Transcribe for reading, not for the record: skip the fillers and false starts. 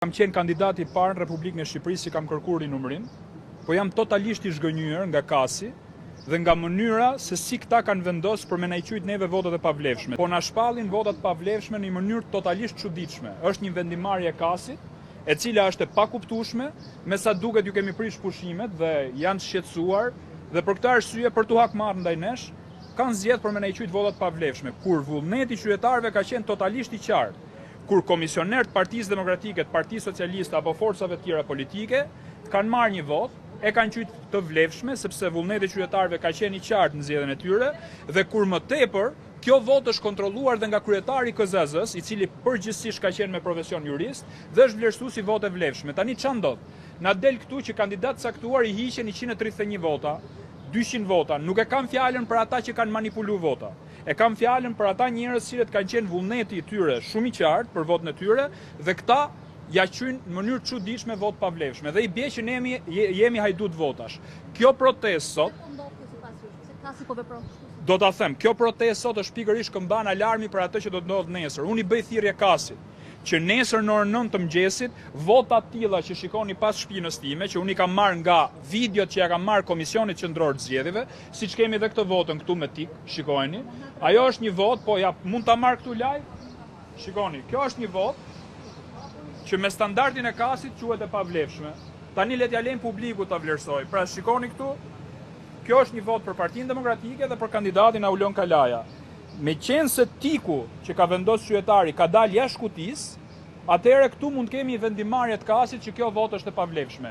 Kam qenë kandidat i parë në Republikën e Shqipërisë që kam kërkuar rinumërim, po jam totalisht i zhgënjur nga kasi dhe nga mënyra se si këta kanë vendosur për me na i quajt neve votat e pavlefshme. Po na shpallin votat pavlefshme në një mënyrë totalisht çuditshme. Është një vendimarrje e kasit, e cila është e pakuptueshme, me sa duket ju kemi prish pushimet dhe janë shqetësuar dhe për këtë arsye për tu hakmarrë ndaj nesh, kanë zgjedhur për me na i quajt votat pavlefshme, kur vullneti i qytetarëve ka qenë totalisht i qartë. Kur komisionerët Partisë Demokratike, Partisë Socialiste apo forcave të tjera politike kanë marrë një votë, e kanë qujtë të vlefshme sepse vullneti i qytetarëve ka qenë i qartë në zgjedhjen e tyre dhe kur më tepër kjo votë është kontrolluar dhe nga kryetari i KZZ-s, i cili përgjithsisht ka qenë me profesion jurist dhe është vlerësuar si votë vlefshme. Tani ç'a ndodh? Na del këtu që kandidat caktuar i hiqen 131 vota, 200 vota, nuk e kam fjalën për ata që kanë manipuluar vota. E kam fjalën për ata njerëz që kanë qenë vullneti i tyre shumë i qartë për votën e tyre dhe këta ja quajnë në mënyrë çuditshme votë pavlefshme dhe i bie që ne jemi hajdut votash. Kjo protestë sot do ta them, kjo protestë sot është pikërisht këmban alarmi për atë që do të ndodhë nesër. Unë i bëj thirrje kasit që nesër në orën 9 të mëngjesit, vota të tilla që shikoni pas shpinës time, që unë i kam marrë nga videot që ja kam marrë Komisionit Qendror të Zgjedhjeve, siç kemi edhe këtë votën këtu me tik, shikojeni. Ajo është një votë, po ja mund ta marr këtu live. Shikoni, kjo është një votë që me standardin e kasit quhet e pavlefshme. Tani le t'ja lejmë publiku ta vlerësoj. Pra shikoni këtu, kjo është një votë për Partinë Demokratike dhe për kandidatin Aulon Kalaja. Me qenë se tiku që ka vendosur qytetari ka dalë jashtë kutisë, atëherë këtu mund kemi vendimarrje të kasit që kjo votë është e pavlefshme.